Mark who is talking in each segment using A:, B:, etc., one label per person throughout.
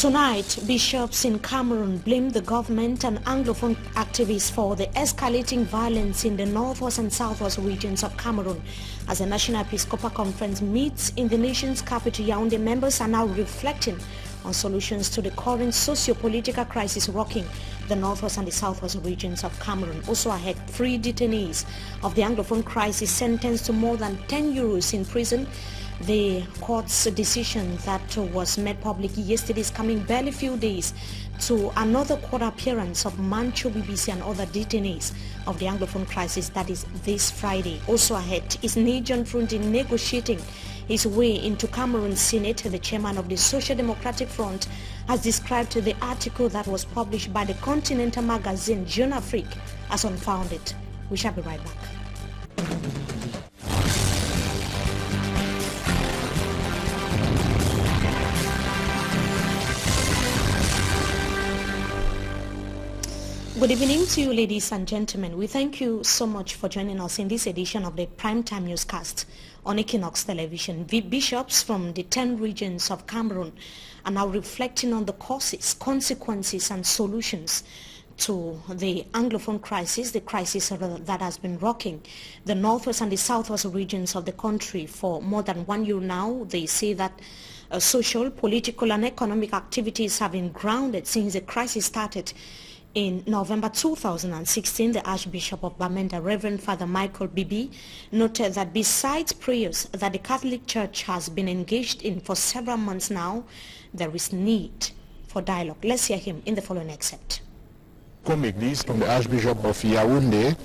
A: Tonight, bishops in Cameroon blamed the government and Anglophone activists for the escalating violence in the northwest and southwest regions of Cameroon. As the National Episcopal Conference meets in the nation's capital, Yaoundé, members are now reflecting on solutions to the current socio-political crisis rocking the northwest and the southwest regions of Cameroon. Also ahead, 3 detainees of the Anglophone crisis sentenced to more than 10 euros in prison. The court's decision that was made public yesterday is coming barely few days to another court appearance of Mancho BBC and other detainees of the Anglophone crisis, that is this Friday. Also ahead is Nigerian Front in negotiating his way into Cameroon Senate. The chairman of the Social Democratic Front has described the article that was published by the Continental magazine Jeune Afrique as unfounded. We shall be right back. Good evening to you, ladies and gentlemen. We thank you so much for joining us in this edition of the Primetime Newscast on Equinoxe Television. The bishops from the 10 regions of Cameroon are now reflecting on the causes, consequences and solutions to the Anglophone crisis, the crisis that has been rocking the northwest and the southwest regions of the country for more than 1 year now. They say that social, political and economic activities have been grounded since the crisis started. In November 2016, the Archbishop of Bamenda, Reverend Father Michael Bibi, noted that besides prayers that the Catholic Church has been engaged in for several months now, there is need for dialogue. Let's hear him in the following excerpt.
B: This from the Archbishop of Yaoundé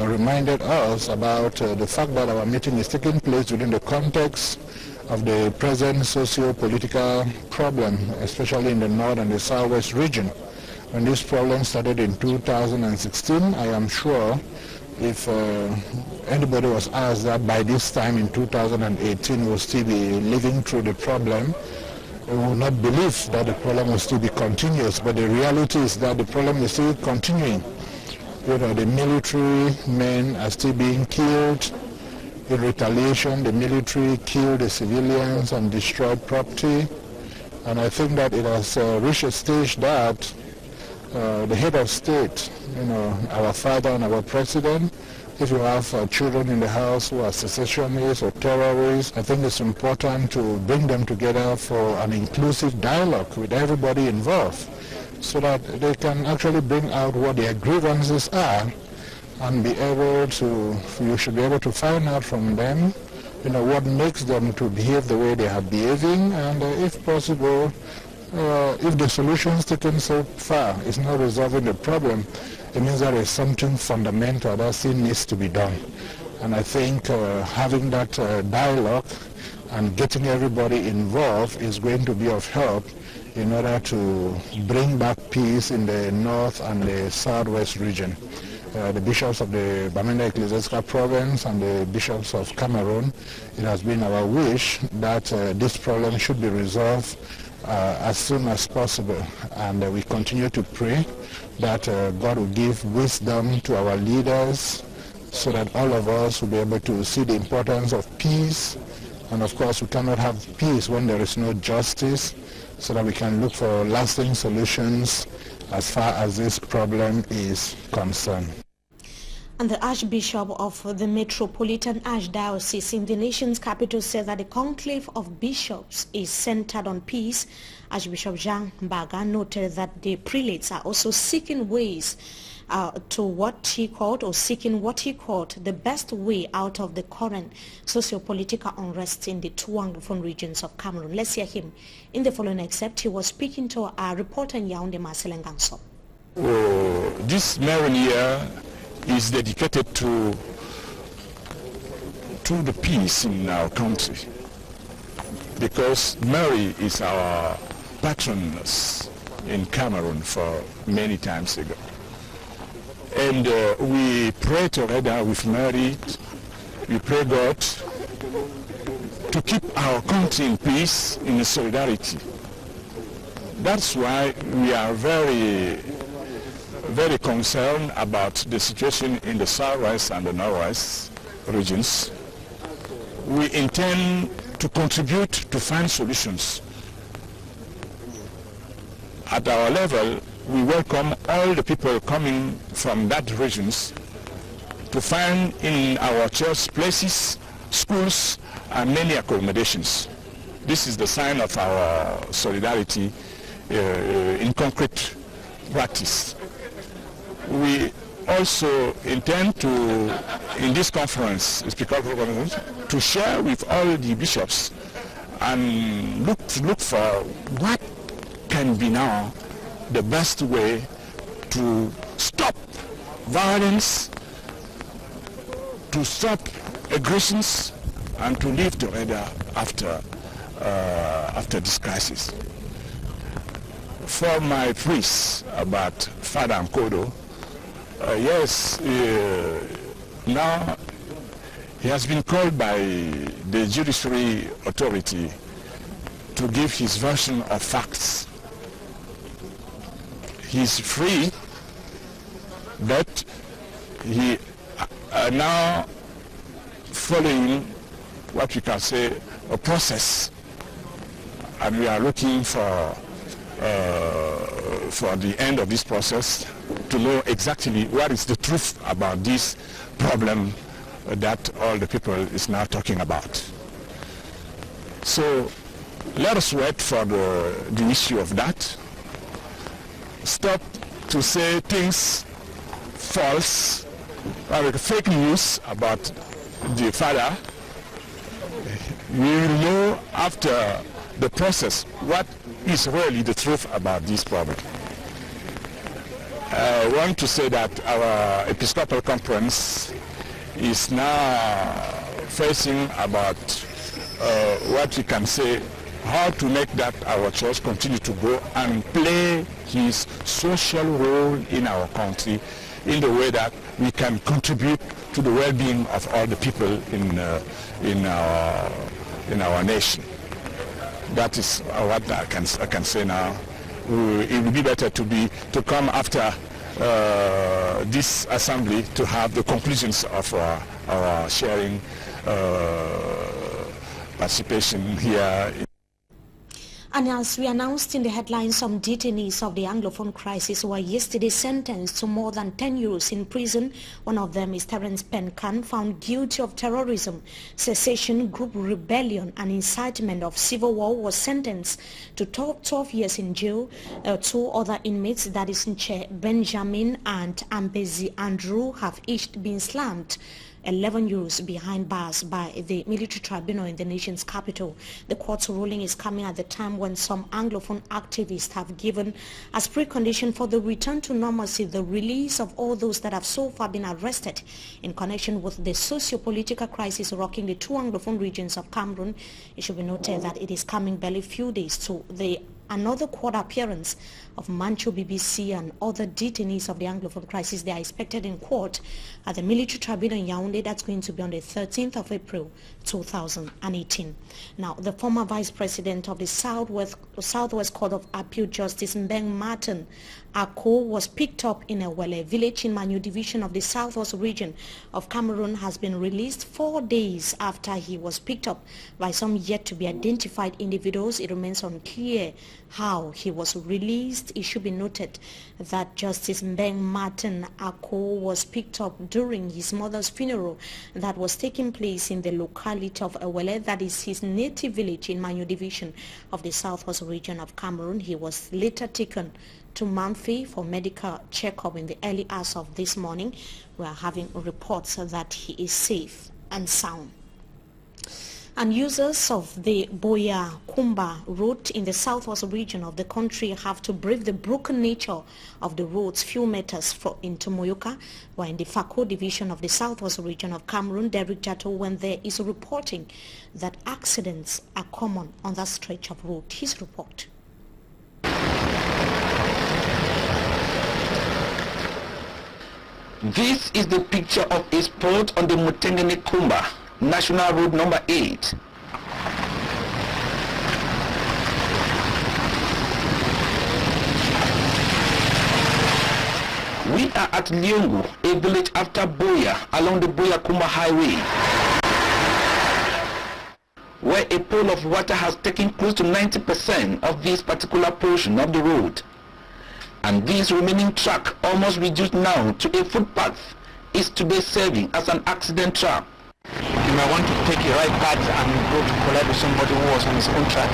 B: reminded us about the fact that our meeting is taking place within the context of the present socio-political problem, especially in the north and the southwest region. When this problem started in 2016, I am sure if anybody was asked that by this time in 2018 we'll still be living through the problem, we would not believe that the problem will still be continuous. But the reality is that the problem is still continuing. You know, the military men are still being killed. In retaliation, the military killed the civilians and destroyed property. And I think that it has reached a stage that the head of state, you know, our father and our president, if you have children in the house who are secessionists or terrorists, I think it's important to bring them together for an inclusive dialogue with everybody involved so that they can actually bring out what their grievances are and be able to, you should be able to find out from them, you know, what makes them to behave the way they are behaving, and if possible, if the solutions taken so far is not resolving the problem, it means there is something fundamental that still needs to be done. And I think having that dialogue and getting everybody involved is going to be of help in order to bring back peace in the north and the southwest region. The bishops of the Bamenda Ecclesiastical Province and the bishops of Cameroon, it has been our wish that this problem should be resolved as soon as possible, and we continue to pray that God will give wisdom to our leaders so that all of us will be able to see the importance of peace. And of course we cannot have peace when there is no justice, so that we can look for lasting solutions as far as this problem is concerned.
A: And the Archbishop of the Metropolitan Archdiocese in the nation's capital said that the conclave of bishops is centered on peace. Archbishop Jean Baga noted that the prelates are also seeking ways to what he called the best way out of the current socio-political unrest in the 2 Anglophone regions of Cameroon. Let's hear him in the following excerpt. He was speaking to our reporter in Yaoundé, Marcel Nganso.
C: This Marian year is dedicated to the peace in our country, because Mary is our patroness in Cameroon for many times ago. And we pray together with Mary, we pray God to keep our country in peace, in solidarity. That's why we are very concerned about the situation in the southwest and the northwest regions. We intend to contribute to find solutions at our level, we welcome all the people coming from that regions to find in our church places, schools, and many accommodations. This is the sign of our solidarity in concrete practice. We also intend to, in this conference, to share with all the bishops and look for what can be now the best way to stop violence, to stop aggressions, and to live together after this crisis. For my priest about Father Nkodo, yes, now he has been called by the judiciary authority to give his version of facts. He's free, but he now following what we can say a process, and we are looking for the end of this process to know exactly what is the truth about this problem that all the people is now talking about. So let us wait for the issue of that. Stop to say things false, like fake news about the father. We will know after the process what is really the truth about this problem. I want to say that our Episcopal Conference is now facing about what we can say, how to make that our church continue to grow and play his social role in our country in the way that we can contribute to the well-being of all the people in our nation. That is what I can say now. It would be better to come after this assembly to have the conclusions of our sharing participation here.
A: And as we announced in the headlines, some detainees of the Anglophone crisis were yesterday sentenced to more than 10 years in prison. One of them is Terence Penkan, found guilty of terrorism, secession, group rebellion, and incitement of civil war, was sentenced to 12 years in jail. Two other inmates, that is Nche Benjamin and Ambezi Andrew, have each been slammed 11 years behind bars by the military tribunal in the nation's capital. The court's ruling is coming at the time when some Anglophone activists have given as precondition for the return to normalcy the release of all those that have so far been arrested in connection with the socio-political crisis rocking the two Anglophone regions of Cameroon. It should be noted that it is coming barely few days to another court appearance of Mancho BBC and other detainees of the Anglophone crisis. They are expected in court at the military tribunal in Yaoundé. That's going to be on the 13th of April 2018. Now, the former vice president of the Southwest Court of Appeal, Justice Mbeng Martin Ako, was picked up in a Wele village in Manyu division of the Southwest region of Cameroon, has been released 4 days after he was picked up by some yet to be identified individuals. It remains unclear how he was released. It should be noted that Justice Mbeng Martin Ako was picked up during his mother's funeral that was taking place in the locality of Ewele, that is his native village in Manyu division of the Southwest region of Cameroon. He was later taken to Mamfi for medical checkup in the early hours of this morning. We are having reports that he is safe and sound. And users of the Boya Kumba route in the southwest region of the country have to brave the broken nature of the roads few meters into Moyoka, while in the Fako division of the southwest region of Cameroon, Derek Jato went there, is reporting that accidents are common on that stretch of road. His report.
D: This is the picture of a spot on the Mutengene Kumba, National Road number 8. We are at Lyongu, a village after Boya, along the Boya Kumba Highway, where a pool of water has taken close to 90% of this particular portion of the road. And this remaining track, almost reduced now to a footpath, is today serving as an accident trap.
E: You might want to take a right path and go to collide with somebody who was on his own track.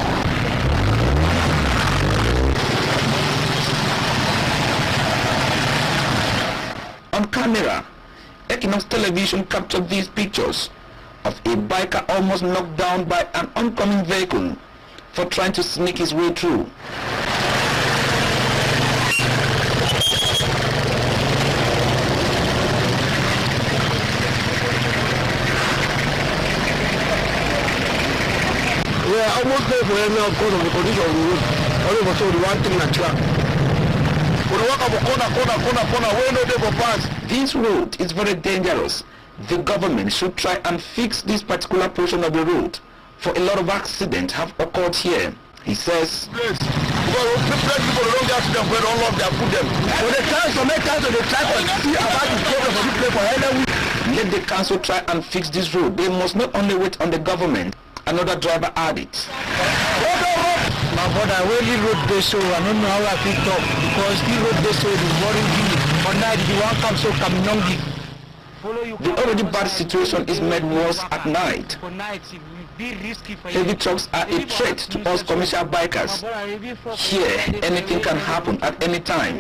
D: On camera, Equinoxe television captured these pictures of a biker almost knocked down by an oncoming vehicle for trying to sneak his way through.
E: We are almost there for him now because of the condition of the road. All of us saw the one thing in the track.
D: This road is very dangerous. The government should try and fix this particular portion of the road, for a lot of accidents have occurred here. He says,
E: Let
D: the council try and fix this road. They must not only wait on the government. Another driver added,
E: my brother, really road they show, I don't know how I picked up because the road they show is worrying me. But now the one comes so come
D: the already bad situation is made worse at night. Heavy trucks are a threat to us commercial bikers. Here, anything can happen at any time.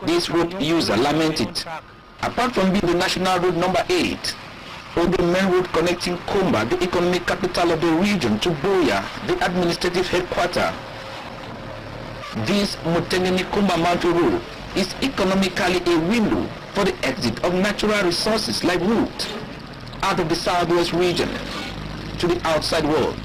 D: This road user lamented. Apart from being the national road number 8, or the main road connecting Kumba, the economic capital of the region, to Buea, the administrative headquarters, this Mutengene-Kumba Mountain Road is economically a window for the exit of natural resources like wood out of the southwest region to the outside world.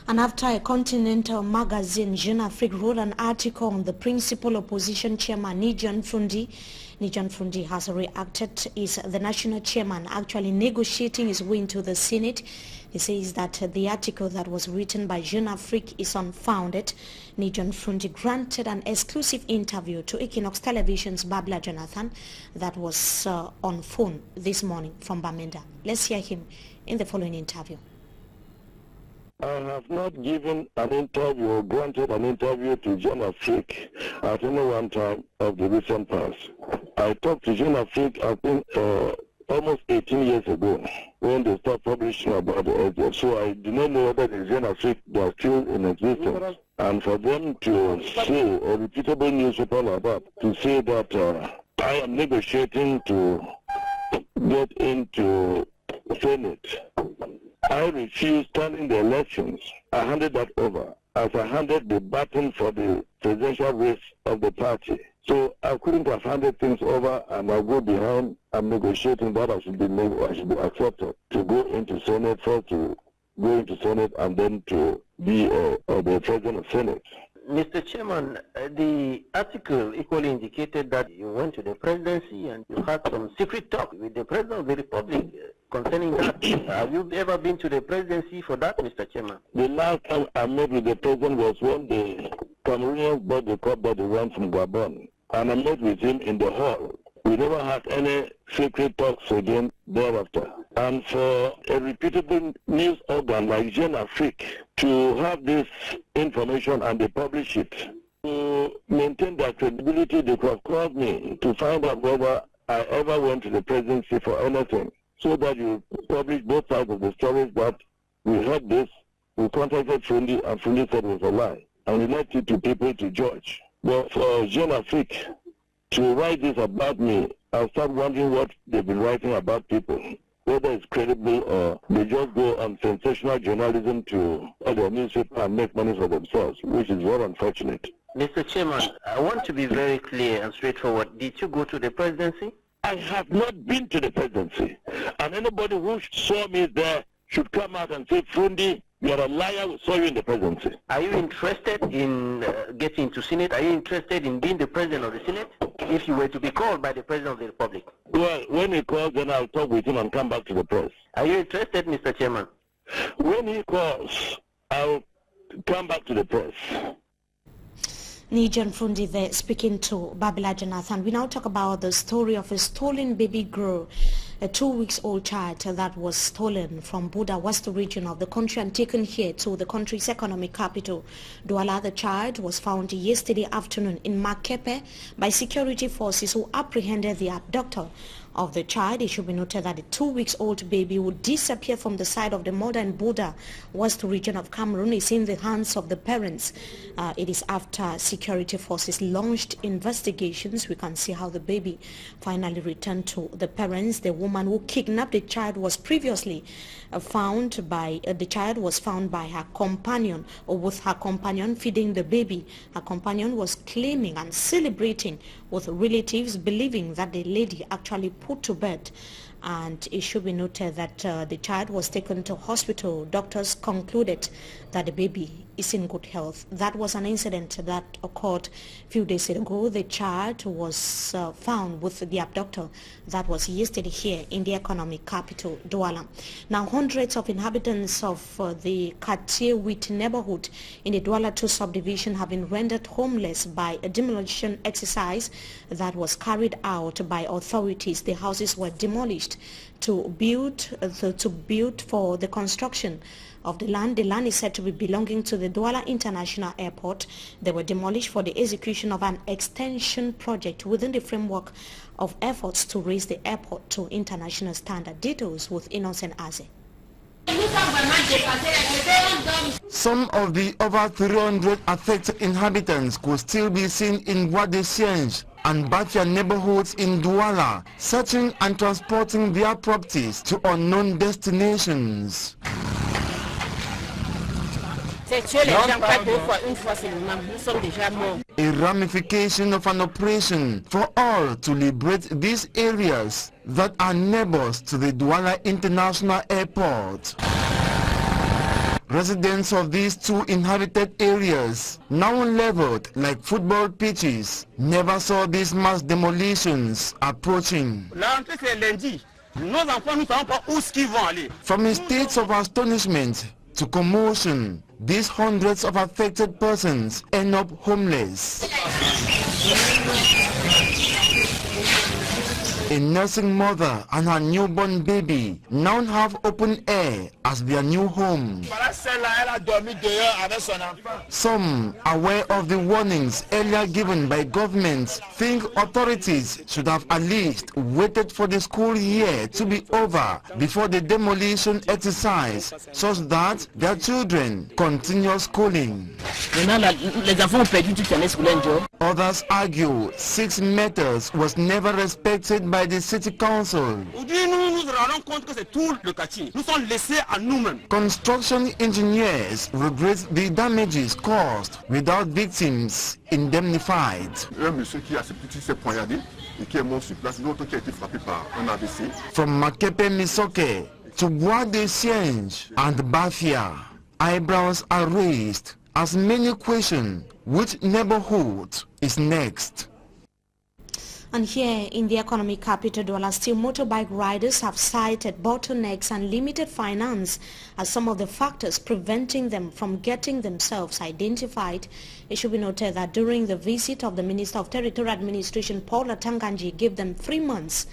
A: And after a continental magazine, Jeune Afrique, wrote an article on the principal opposition chairman, Nijan Fundi has reacted. Is the national chairman actually negotiating his way into the Senate? He says that the article that was written by Jeune Afrique is unfounded. Nijan Fundi granted an exclusive interview to Equinoxe Television's Babla Jonathan that was on phone this morning from Bamenda. Let's hear him in the following interview.
F: I have not given an interview or granted an interview to Jeune Afrique at any one time of the recent past. I talked to Jeune Afrique, I think, almost 18 years ago when they stopped publishing about the SDF. So I do not know whether the Jeune Afrique are still in existence. And for them to say, a reputable newspaper like that, to say that I am negotiating to get into Senate, I refused turning the elections. I handed that over as I handed the baton for the presidential race of the party. So I couldn't have handed things over and I'll go behind and negotiating that I should be accepted to go into Senate, first to go into Senate and then to be the president of Senate.
G: Mr. Chairman, the article equally indicated that you went to the presidency and you had some secret talk with the President of the Republic concerning that. Have you ever been to the presidency for that, Mr. Chairman?
F: The last time I met with the president was when the Cameroonians bought the cup that they won from Gabon. And I met with him in the hall. We never had any secret talks again thereafter. And for a reputable news organ like Jeune Afrique to have this information and they publish it, to maintain their credibility, they could have called me to find out whether I ever went to the presidency for anything, so that you publish both sides of the stories. That we heard this, we contacted Fundi, and Fundi said it was a lie. And we left it to people to judge. But for Jeune Afrique to write this about me, I'll start wondering what they've been writing about people, whether it's credible or they just go on sensational journalism to other newspaper and make money for themselves, which is very unfortunate.
G: Mr. Chairman, I want to be very clear and straightforward. Did you go to the presidency?
F: I have not been to the presidency. And anybody who saw me there should come out and say, Fundi, you're a liar, we saw you in the presidency.
G: Are you interested in getting to Senate? Are you interested in being the president of the Senate? If you were to be called by the President of the Republic?
F: Well, when he calls, then I'll talk with him and come back to the press.
G: Are you interested, Mr. Chairman?
F: When he calls, I'll come back to the press.
A: Nijan Fundi there speaking to Babla Jonathan. We now talk about the story of a stolen baby girl. a 2-week-old child that was stolen from Buda West region of the country and taken here to the country's economic capital, Douala. The child was found yesterday afternoon in Makepe by security forces who apprehended the abductor of the child. It should be noted that the 2-week-old baby would disappear from the side of the mother in Buda West region of Cameroon is in the hands of the parents. It is after security forces launched investigations. We can see how the baby finally returned to the parents. The woman who kidnapped the child was previously found by her companion, or with her companion feeding the baby. Her companion was claiming and celebrating with relatives, believing that the lady actually put to bed. And it should be noted that the child was taken to hospital. Doctors concluded that the baby is in good health. That was an incident that occurred a few days ago. The child was found with the abductor. That was yesterday here in the economic capital, Douala. Now, hundreds of inhabitants of the Katiewit neighborhood in the Douala 2 subdivision have been rendered homeless by a demolition exercise that was carried out by authorities. The houses were demolished to build for the construction of the land. The land is said to be belonging to the Douala International Airport. They were demolished for the execution of an extension project within the framework of efforts to raise the airport to international standard. Details with Innocent Aze.
H: Some of the over 300 affected inhabitants could still be seen in Wadesienge and Batia neighborhoods in Douala, searching and transporting their properties to unknown destinations. A ramification of an operation for all to liberate these areas that are neighbors to the Douala International Airport. Residents of these 2 inhabited areas, now leveled like football pitches, never saw these mass demolitions approaching. From a state of astonishment to commotion, these hundreds of affected persons end up homeless. A nursing mother and her newborn baby now have open air as their new home. Some, aware of the warnings earlier given by governments, think authorities should have at least waited for the school year to be over before the demolition exercise, such that their children continue schooling. Others argue 6 meters was never respected by the city council. Construction engineers regret the damages caused without victims indemnified. From Makepe Misoke to Wadesienge and Bafia, eyebrows are raised as many question which neighborhood is next.
A: And here in the economic capital, Douala, still motorbike riders have cited bottlenecks and limited finance as some of the factors preventing them from getting themselves identified. It should be noted that during the visit of the Minister of Territorial Administration, Paul Atanganji, gave them 3 months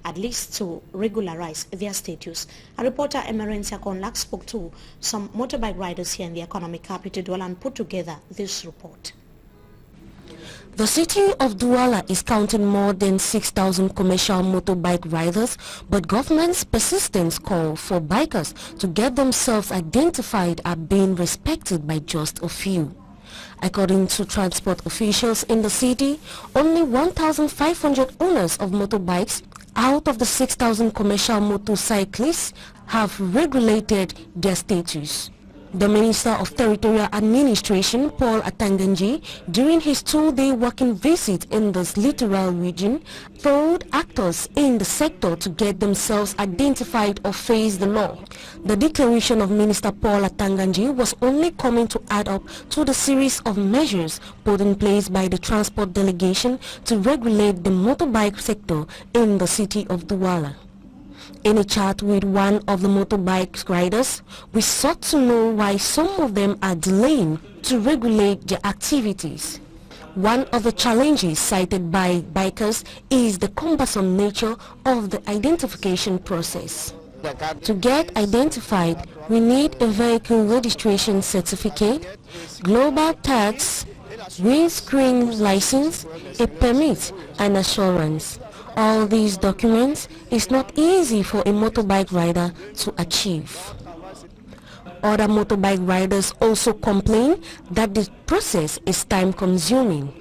A: at least to regularize their status. A reporter, Emerencia Konlak, spoke to some motorbike riders here in the economic capital, Douala, and put together this report.
I: The city of Douala is counting more than 6,000 commercial motorbike riders, but government's persistent call for bikers to get themselves identified are being respected by just a few. According to transport officials in the city, only 1,500 owners of motorbikes out of the 6,000 commercial motorcyclists have regulated their status. The Minister of Territorial Administration, Paul Atanganji, during his 2-day working visit in this littoral region, told actors in the sector to get themselves identified or face the law. The declaration of Minister Paul Atanganji was only coming to add up to the series of measures put in place by the transport delegation to regulate the motorbike sector in the city of Douala. In a chat with one of the motorbike riders, we sought to know why some of them are delaying to regulate their activities. One of the challenges cited by bikers is the cumbersome nature of the identification process. To get identified, we need a vehicle registration certificate, global tax, windscreen license, a permit and assurance. All these documents is not easy for a motorbike rider to achieve. Other motorbike riders also complain that the process is time-consuming.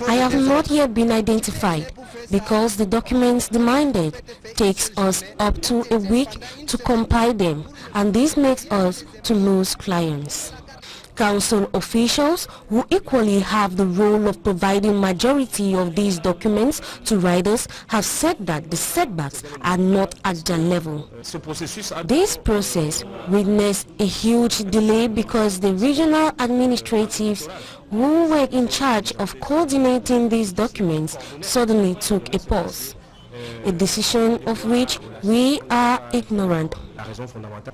I: I have not yet been identified because the documents demanded takes us up to a week to compile them, and this makes us to lose clients. Council officials, who equally have the role of providing majority of these documents to riders, have said that the setbacks are not at their level. This process witnessed a huge delay because the regional administratives who were in charge of coordinating these documents suddenly took a pause, a decision of which we are ignorant.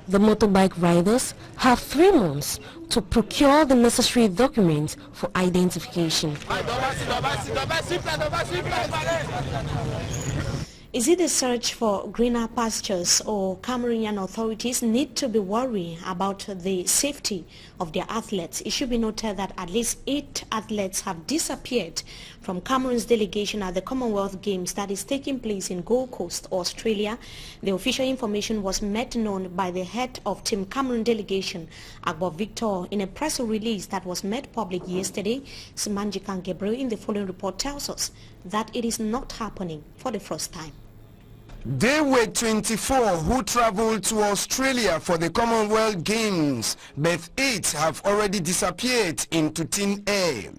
I: The motorbike riders have 3 months to procure the necessary documents for identification.
A: Is it the search for greener pastures, or Cameroonian authorities need to be worried about the safety of their athletes? It should be noted that at least 8 athletes have disappeared from Cameroon's delegation at the Commonwealth Games that is taking place in Gold Coast, Australia. The official information was made known by the head of Team Cameroon delegation, Agbo Victor, in a press release that was made public yesterday. Simanjikan Gabriel in the following report tells us that it is not happening for the first time.
H: There were 24 who traveled to Australia for the Commonwealth Games, but 8 have already disappeared into thin air.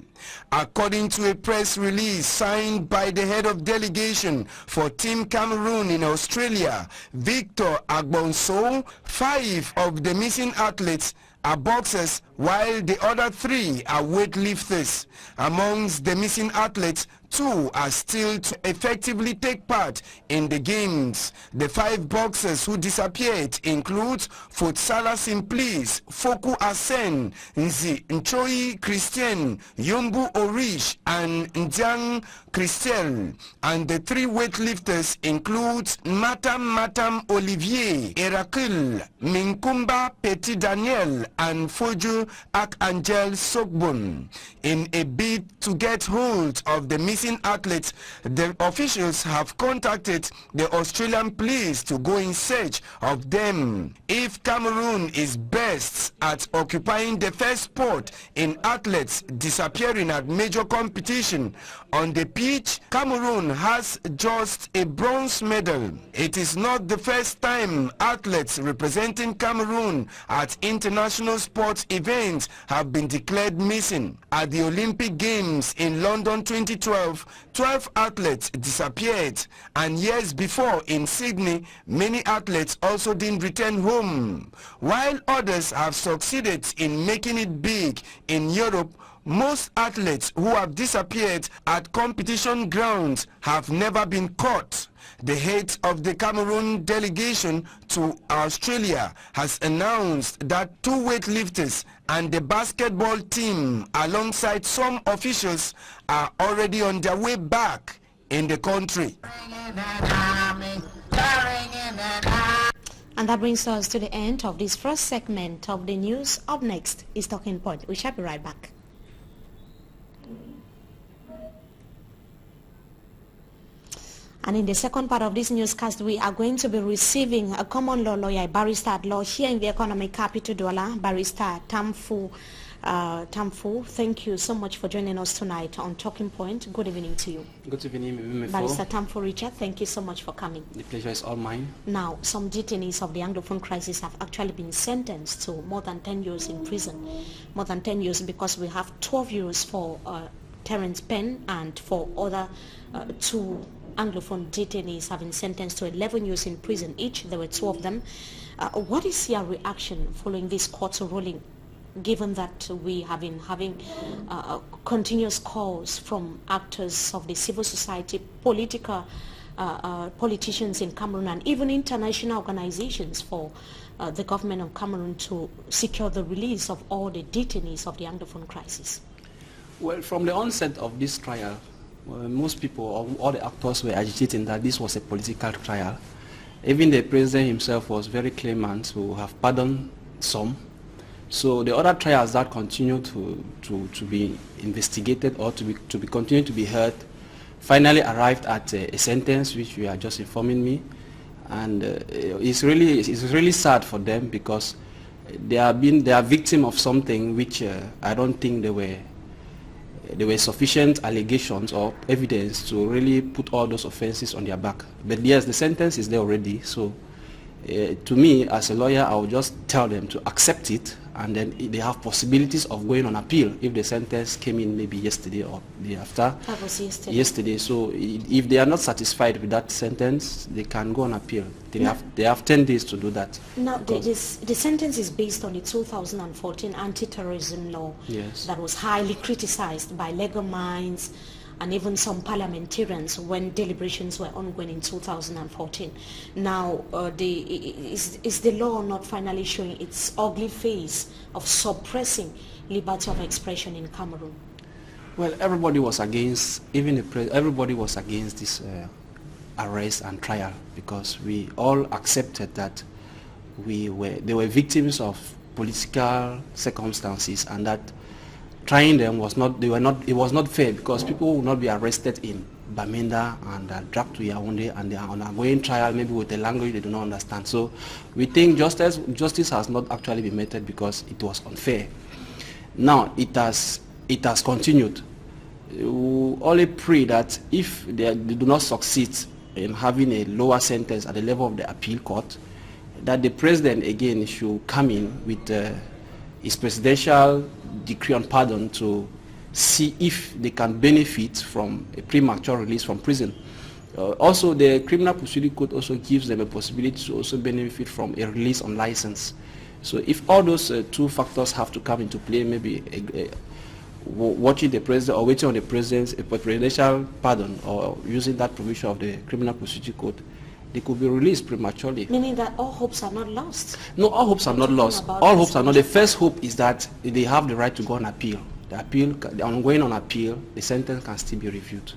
H: According to a press release signed by the head of delegation for Team Cameroon in Australia, Victor Agbonso, 5 of the missing athletes are boxers, while the other 3 are weightlifters. Amongst the missing athletes, 2 are still to effectively take part in the games. The 5 boxers who disappeared include Fotsala Simplice, Foku Asen, Nzi Nchoi Christian, Yombu Orish, and Ndiang Christel. And the 3 weightlifters include Matam Olivier, Erakil, Minkumba Petit Daniel, and Foju Ak-Angel Sogbon. In a bid to get hold of the missing athletes, the officials have contacted the Australian police to go in search of them. If Cameroon is best at occupying the first spot in athletes disappearing at major competition, on the pitch, Cameroon has just a bronze medal. It is not the first time athletes representing Cameroon at international sports events have been declared missing. At the Olympic Games in London 2012, 12 athletes disappeared, and years before in Sydney, many athletes also didn't return home. While others have succeeded in making it big in Europe, most athletes who have disappeared at competition grounds have never been caught. The head of the Cameroon delegation to Australia has announced that 2 weightlifters and the basketball team, alongside some officials, are already on their way back in the country.
A: And that brings us to the end of this first segment of the news. Up next is Talking Point. We shall be right back. And in the second part of this newscast, we are going to be receiving a common law lawyer, a barrister at law here in the economic capital, Douala, Barrister Tamfu. Thank you so much for joining us tonight on Talking Point. Good evening to you.
J: Good evening,
A: Barrister Tamfu Richard, thank you so much for coming.
J: The pleasure is all mine.
A: Now, some detainees of the Anglophone crisis have actually been sentenced to more than 10 years in prison. More than 10 years because we have 12 years for Terence Penn, and for other 2 Anglophone detainees having sentenced to 11 years in prison each. There were 2 of them. What is your reaction following this court ruling, given that we have been having continuous calls from actors of the civil society, politicians in Cameroon, and even international organizations for the government of Cameroon to secure the release of all the detainees of the Anglophone crisis?
J: Well, from the onset of this trial, most people, or all the actors were agitating that this was a political trial. Even the president himself was very clement to have pardoned some. So the other trials that continue to be investigated or to be continued to be heard finally arrived at a sentence which you are just informing me, and it's really sad for them because they are victim of something which I don't think there were sufficient allegations or evidence to really put all those offenses on their back. But yes, the sentence is there already. So to me, as a lawyer, I would just tell them to accept it, and then they have possibilities of going on appeal if the sentence came in maybe yesterday or the day after.
A: That was yesterday.
J: Yesterday. So if they are not satisfied with that sentence, they can go on appeal. They have 10 days to do that.
A: Now, the sentence is based on the 2014 anti-terrorism law.
J: Yes.
A: That was highly criticized by legal minds and even some parliamentarians when deliberations were ongoing in 2014. Now, is the law not finally showing its ugly face of suppressing liberty of expression in Cameroon?
J: Well, everybody was against, everybody was against this arrest and trial because we all accepted that they were victims of political circumstances, and that trying them it was not fair because people would not be arrested in Bamenda and dragged to Yaoundé, and they are on a going trial maybe with a language they do not understand. So we think justice has not actually been meted because it was unfair. Now it has continued. We only pray that if they do not succeed in having a lower sentence at the level of the appeal court, that the president again should come in with his presidential decree on pardon to see if they can benefit from a premature release from prison. Also, the criminal procedure code also gives them a possibility to also benefit from a release on license. So if all those two factors have to come into play, maybe watching the president or waiting on the president's presidential pardon or using that provision of the criminal procedure code, they could be released prematurely.
A: Meaning that all hopes are not lost?
J: No, all hopes are not lost. All hopes are not. The first hope is that they have the right to go on appeal. The ongoing on appeal, the sentence can still be reviewed.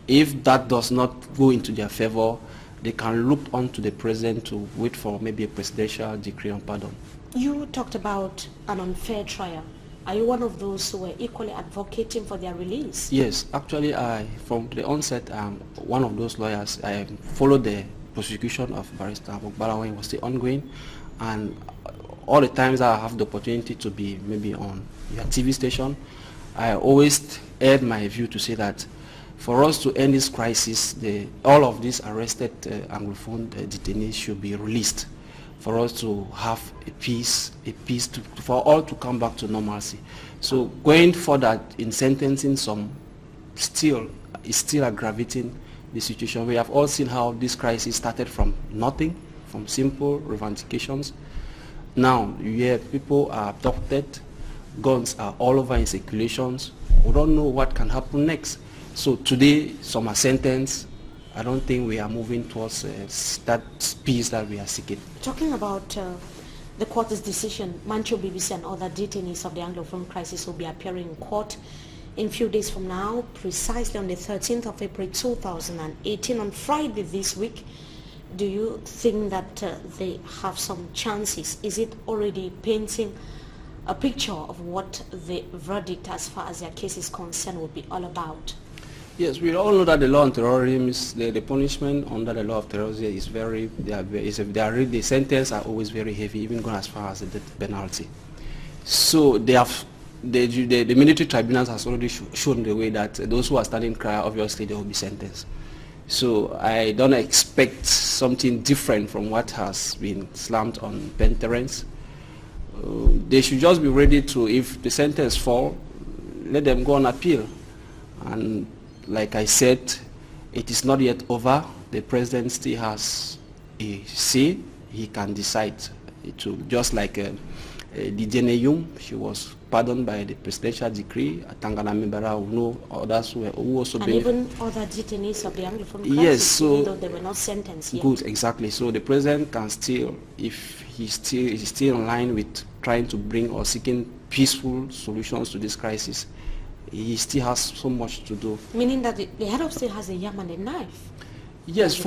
J: If that does not go into their favor, they can look on to the president to wait for maybe a presidential decree on pardon.
A: You talked about an unfair trial. Are you one of those who were equally advocating for their release?
J: Yes, actually, from the onset, one of those lawyers. I followed the prosecution of Barrister Abokbala when it was still ongoing, and all the times I have the opportunity to be maybe on your TV station, I always aired my view to say that for us to end this crisis, all of these arrested Anglophone detainees should be released, for us to have a peace for all to come back to normalcy. So going further in sentencing some is still aggravating the situation. We have all seen how this crisis started from nothing, from simple revendications. Now you hear people are abducted, guns are all over in circulations. We don't know what can happen next. So today some are sentenced. I don't think we are moving towards that peace that we are seeking.
A: Talking about the court's decision, Mancho BBC and other detainees of the Anglophone crisis will be appearing in court in a few days from now, precisely on the 13th of April 2018, on Friday this week. Do you think that they have some chances? Is it already painting a picture of what the verdict as far as their case is concerned will be all about?
J: Yes, we all know that the law on terrorism is the punishment under the law of terrorism is the sentences are always very heavy, even going as far as the death penalty. So the military tribunals has already shown the way that those who are standing trial, obviously they will be sentenced. So I don't expect something different from what has been slammed on penitents. They should just be ready to, if the sentence fall, let them go on appeal. And like I said, it is not yet over. The president still has a say. He can decide to, just like Didier Yum, she was pardoned by the presidential decree. Tangana Membera, others who also
A: and even other detainees of the Anglophone crisis,
J: yes, so
A: even though they were not sentenced yet.
J: Good, exactly. So the president can still, if he's still in line with trying to bring or seeking peaceful solutions to this crisis, he still has so much to do.
A: Meaning that the head of state has a yam and a knife?
J: Yes,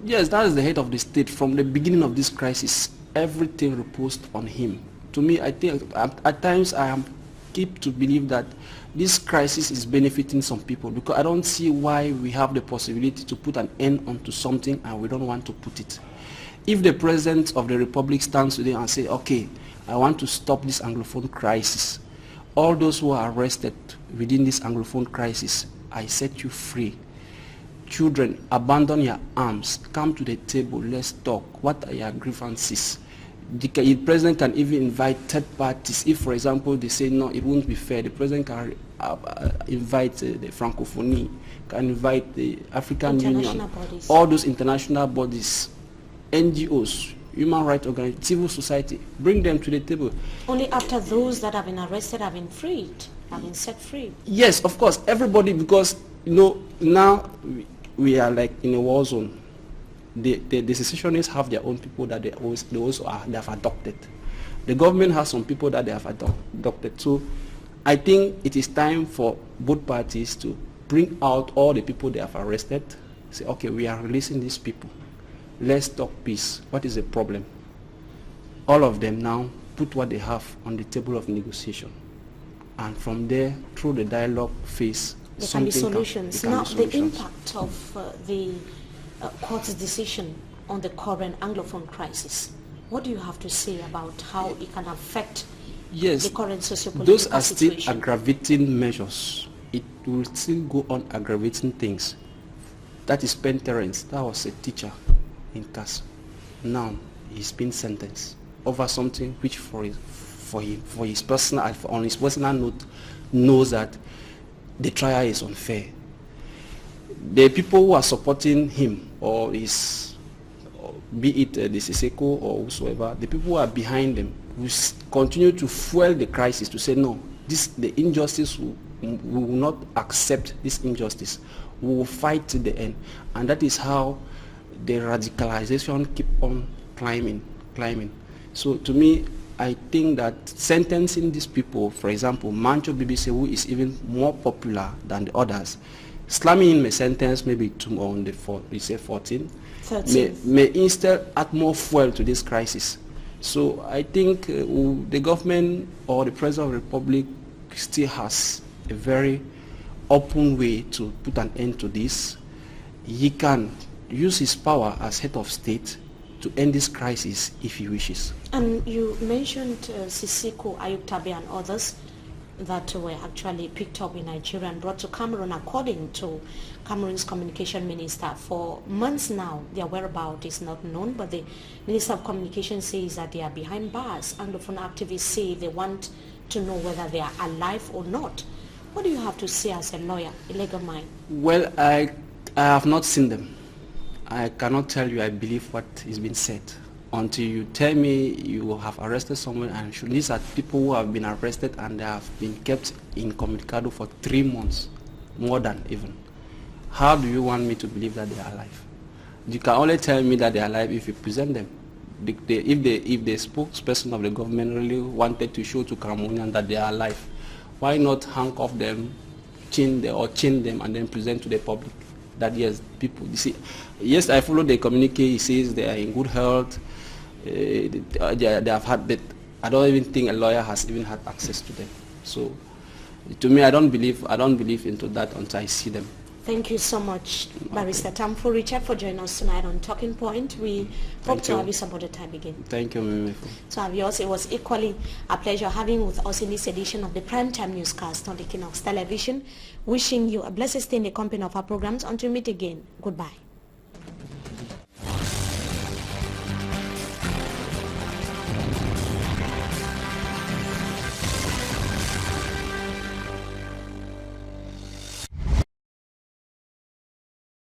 J: yes, that is the head of the state. From the beginning of this crisis, everything reposed on him. To me, I think at times I am keep to believe that this crisis is benefiting some people, because I don't see why we have the possibility to put an end onto something and we don't want to put it. If the President of the Republic stands today and say, okay, I want to stop this Anglophone crisis, all those who are arrested within this Anglophone crisis, I set you free. Children, abandon your arms, come to the table, let's talk. What are your grievances? The President can even invite third parties. If, for example, they say, no, it won't be fair, the President can invite the Francophonie, can invite the African Union, all those international bodies, NGOs, human rights organizations, civil society, bring them to the table.
A: Only after those that have been arrested have been freed, have been set free? Yes,
J: of course, everybody, because, you know, now we are like in a war zone. The secessionists have their own people that they have adopted. The government has some people that they have adopted. So I think it is time for both parties to bring out all the people they have arrested. Say, okay, we are releasing these people. Let's talk peace. What is the problem? All of them now put what they have on the table of negotiation. And from there, through the dialogue phase,
A: there can be solutions. Now, the impact of the court's decision on the current Anglophone crisis, what do you have to say about how it can affect the current socio-political
J: those are
A: situation?
J: Still aggravating measures. It will still go on aggravating things. That is Ben Terence. That was a teacher in CAS. Now he's been sentenced over something which for his personal note knows that the trial is unfair. The people who are supporting him, or his, be it the Siseko or whosoever, the people who are behind them will continue to fuel the crisis to say, no, the injustice, we will not accept this injustice. We will fight to the end. And that is how the radicalization keep on climbing. So to me, I think that sentencing these people, for example, Mancho BBC, who is even more popular than the others, slamming him a sentence maybe on the 14, may instead add more fuel to this crisis. So I think the government or the President of the Republic still has a very open way to put an end to this. He can use his power as head of state to end this crisis if he wishes.
A: And you mentioned Siseko, Ayub Tabe and others that were actually picked up in Nigeria and brought to Cameroon. According to Cameroon's communication minister, for months now their whereabouts is not known, but the Minister of Communication says that they are behind bars. Anglophone activists say they want to know whether they are alive or not. What do you have to say as a lawyer, a legal mind?
J: Well, I have not seen them. I cannot tell you I believe what is being said until you tell me you have arrested someone, and these are people who have been arrested and they have been kept incommunicado for 3 months, more than even. How do you want me to believe that they are alive? You can only tell me that they are alive if you present them. If the spokesperson of the government really wanted to show to Cameroonians that they are alive, why not handcuff them, chain them, and then present to the public that yes, people, you see, yes, I follow the communique. He says they are in good health. They have had, but I don't even think a lawyer has even had access to them. So, to me, I don't believe into that until I see them.
A: Thank you so much, Barrister Tamfo Richard, for joining us tonight on Talking Point. We hope to have you some other time again.
J: Thank you, Mimi.
A: So have yours. It was equally a pleasure having with us in this edition of the Primetime Newscast on the Equinoxe Television. Wishing you a blessed stay in the company of our programs. Until we meet again, goodbye.